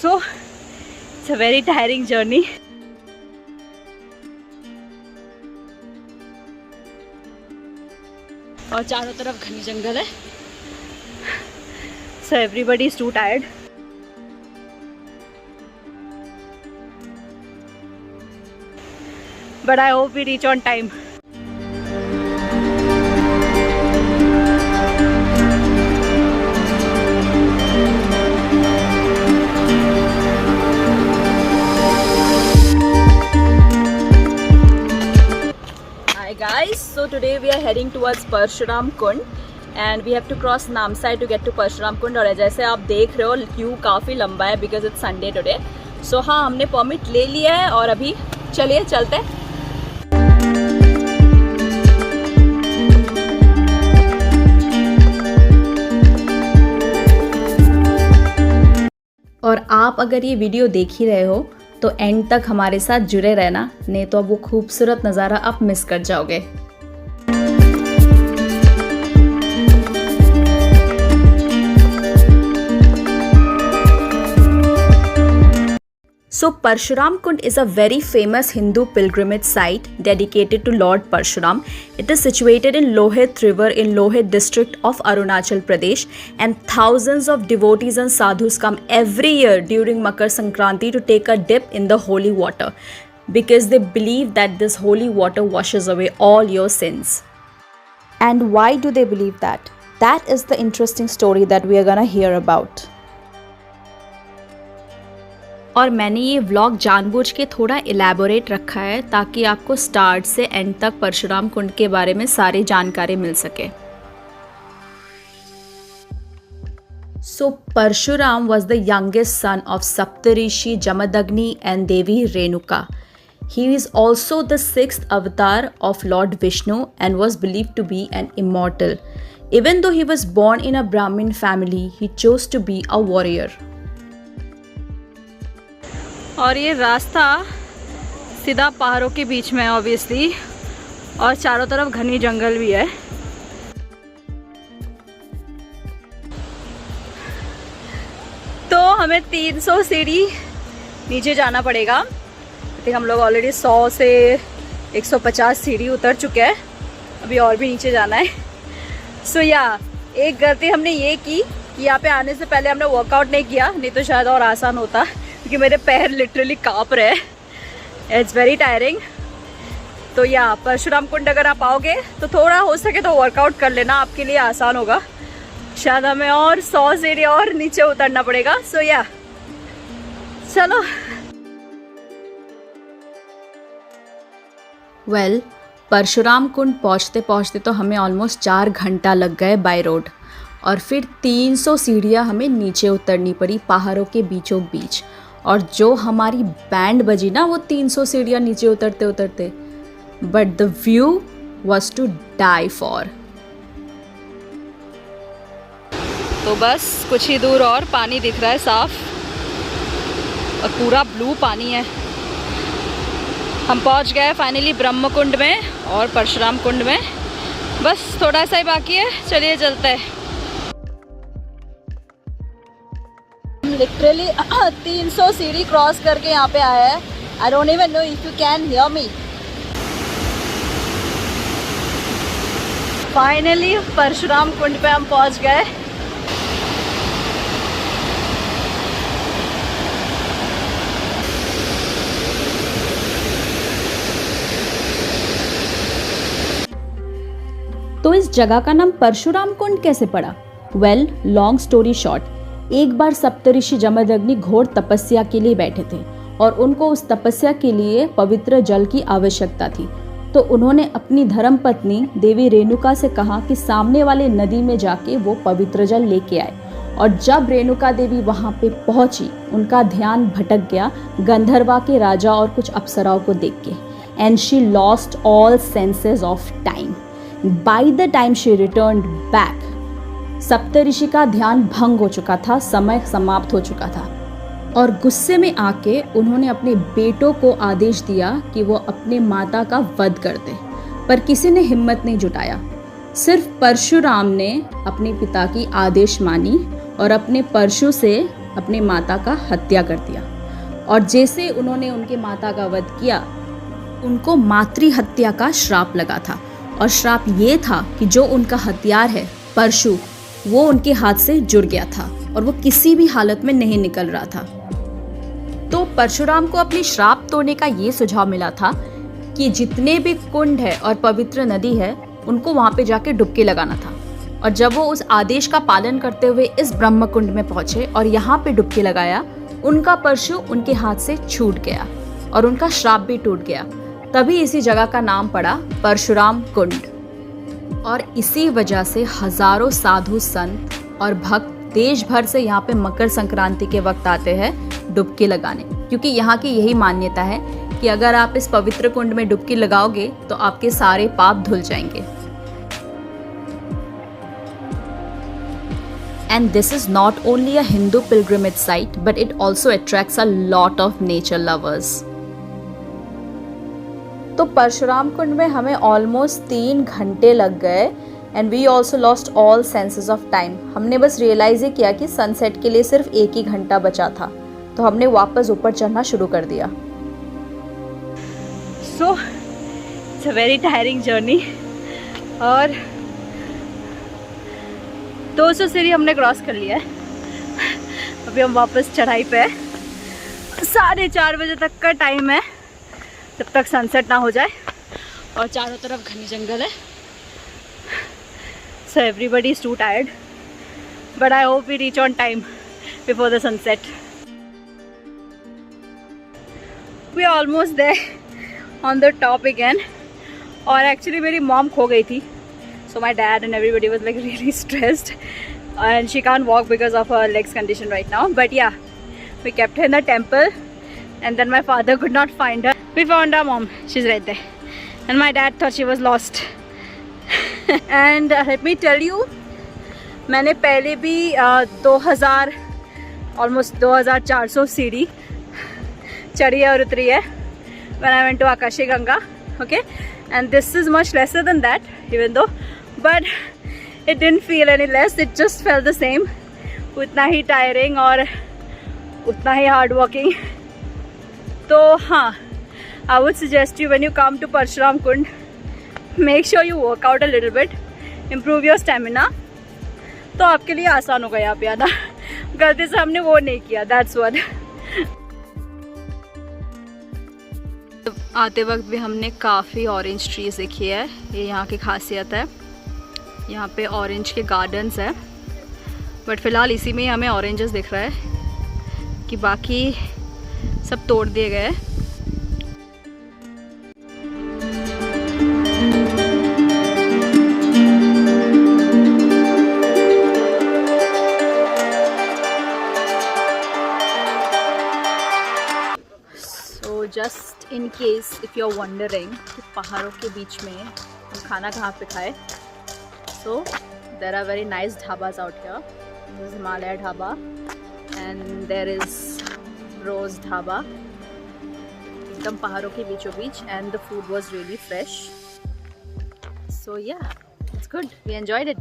So it's a very tiring journey. और चारों तरफ घनी जंगल है, so everybody is too tired. But I hope we reach on time. Guys, so today we are heading towards Parshuram Kund and we have to cross Namsai to get to Parshuram Kund। और जैसे आप देख रहे हो Q काफ़ी लंबा है because it's Sunday today. सो हाँ, हमने परमिट ले लिया है और अभी चलिए चलते हैं। और आप अगर ये वीडियो देख ही रहे हो तो एंड तक हमारे साथ जुड़े रहना, नहीं तो अब वो खूबसूरत नज़ारा आप मिस कर जाओगे। So Parshuram Kund is a very famous Hindu pilgrimage site dedicated to Lord Parshuram. It is situated in Lohit River in Lohit district of Arunachal Pradesh, and thousands of devotees and sadhus come every year during Makar Sankranti to take a dip in the holy water because they believe that this holy water washes away all your sins. And why do they believe that? That is the interesting story that we are gonna hear about. और मैंने ये vlog जानबूझ के थोड़ा elaborate रखा है ताकि आपको स्टार्ट से एंड तक परशुराम कुंड के बारे में सारी जानकारी मिल सके। So Parshuram was the youngest son of Saptarishi Jamadagni and Devi Renuka. He is also the sixth avatar of Lord Vishnu and was believed to be an immortal. Even though he was born in a Brahmin family, he chose to be a warrior. और ये रास्ता सीधा पहाड़ों के बीच में है obviously, और चारों तरफ घनी जंगल भी है। तो हमें 300 सीढ़ी नीचे जाना पड़ेगा। आई थिंक हम लोग ऑलरेडी 100 से 150 सीढ़ी उतर चुके हैं, अभी और भी नीचे जाना है। सो एक गलती हमने ये की कि यहाँ पे आने से पहले हमने वर्कआउट नहीं किया, नहीं तो शायद और आसान होता, क्योंकि मेरे पैर लिटरली काँप रहे हैं। It's very tiring. तो परशुराम कुंड अगर आप आओगे तो थोड़ा हो सके तो वर्कआउट कर लेना, आपके लिए आसान होगा। शायद हमें और 100 सीढ़ी और नीचे उतरना पड़ेगा। सो चलो। वेल, परशुराम कुंड पहुँचते पहुँचते तो हमें ऑलमोस्ट 4 घंटा लग गए बाय रोड, और फिर 300 सीढ़ियाँ हमें नीचे उतरनी पड़ी पहाड़ों के बीचों बीच। और जो हमारी बैंड बजी ना वो 300 सीढ़ियाँ नीचे उतरते उतरते, but the view was to die for. तो बस कुछ ही दूर और पानी दिख रहा है साफ, और पूरा ब्लू पानी है। हम पहुंच गए फाइनली ब्रह्म कुंड में और परशुराम कुंड में, बस थोड़ा सा ही बाकी है। चलिए चलते हैं। लिटरली 300 सीढ़ी क्रॉस करके यहाँ पे आया है। I don't even know if you can hear me. Finally Parshuram Kund पे हम पहुँच गए। तो इस जगह का नाम परशुराम कुंड कैसे पड़ा? वेल, लॉन्ग स्टोरी शॉर्ट, एक बार सप्तऋषि जमदग्नि घोर तपस्या के लिए बैठे थे और उनको उस तपस्या के लिए पवित्र जल की आवश्यकता थी। तो उन्होंने अपनी धर्मपत्नी देवी रेणुका से कहा कि सामने वाले नदी में जाके वो पवित्र जल लेके आए। और जब रेणुका देवी वहाँ पे पहुँची, उनका ध्यान भटक गया गंधर्वा के राजा और कुछ अप्सराओं को देख के, and she lost all senses of time. By the time she returned back, Saptarishi का ध्यान भंग हो चुका था, समय समाप्त हो चुका था, और गुस्से में आके उन्होंने अपने बेटों को आदेश दिया कि वो अपने माता का वध कर दे, पर किसी ने हिम्मत नहीं जुटाया। सिर्फ परशुराम ने अपने पिता की आदेश मानी और अपने परशु से अपनी माता का हत्या कर दिया। और जैसे उन्होंने उनके माता का वध किया, उनको मातृ हत्या का श्राप लगा था। और श्राप ये था कि जो उनका हथियार है परशु, वो उनके हाथ से जुड़ गया था और वो किसी भी हालत में नहीं निकल रहा था। तो परशुराम को अपनी श्राप तोड़ने का ये सुझाव मिला था कि जितने भी कुंड है और पवित्र नदी है, उनको वहाँ पे जाके डुबकी लगाना था। और जब वो उस आदेश का पालन करते हुए इस ब्रह्म कुंड में पहुंचे और यहाँ पे डुबकी लगाया, उनका परशु उनके हाथ से छूट गया और उनका श्राप भी टूट गया। तभी इसी जगह का नाम पड़ा परशुराम कुंड। और इसी वजह से हजारों साधु संत और भक्त देश भर से यहाँ पे मकर संक्रांति के वक्त आते हैं डुबकी लगाने, क्योंकि यहाँ की यही मान्यता है कि अगर आप इस पवित्र कुंड में डुबकी लगाओगे तो आपके सारे पाप धुल जाएंगे। And this is not only a Hindu pilgrimage site, but it also attracts a lot of nature lovers. तो परशुराम कुंड में हमें ऑलमोस्ट 3 घंटे लग गए and we also lost all senses of time. हमने बस रियलाइज ही किया कि सनसेट के लिए सिर्फ 1 ही घंटा बचा था, तो हमने वापस ऊपर चढ़ना शुरू कर दिया। सो it's a very tiring journey और 200 सीढ़ी हमने क्रॉस कर लिया है। अभी हम वापस चढ़ाई पे हैं। 4:30 बजे तक का टाइम है, जब तक सनसेट ना हो जाए, और चारों तरफ घनी जंगल है। So everybody is too tired, but I hope we reach on time before the sunset. We are almost there on the top again. और एक्चुअली मेरी मॉम खो गई थी, so my dad and everybody was like really stressed, and she can't walk because of her legs condition right now. But yeah, we kept her in the temple, and then my father could not find her. We found our mom, she's right there, and my dad thought she was lost. And let me tell you, मैंने पहले भी 2000 almost 2400 सीढ़ी चढ़ी है और उतरी है when I went to Akashi Ganga, okay, and this is much lesser than that, even though, but it didn't feel any less, it just felt the same, उतना ही tiring और उतना ही hard working. तो हाँ, I would suggest you when you come to Parshuram Kund, make sure you work out a little bit, improve your stamina, तो आपके लिए आसान होगा यहाँ पे आना। गलती से हमने वो नहीं किया, that's what. आते वक्त भी हमने काफ़ी ऑरेंज ट्रीज देखी है, ये यहाँ की खासियत है। यहाँ पे ऑरेंज के गार्डन्स है, बट फ़िलहाल इसी में ही हमें ऑरेंजेस दिख रहा है, कि बाकी सब तोड़ दिए गए। Just in case if you are wondering कि पहाड़ों के बीच में हम खाना कहाँ पे खाए, so there are very nice dhabas out here. This is Himalaya dhaba and there is Rose dhaba, एकदम पहाड़ों के बीचों बीच, and the food was really fresh. So yeah, it's good, we enjoyed it.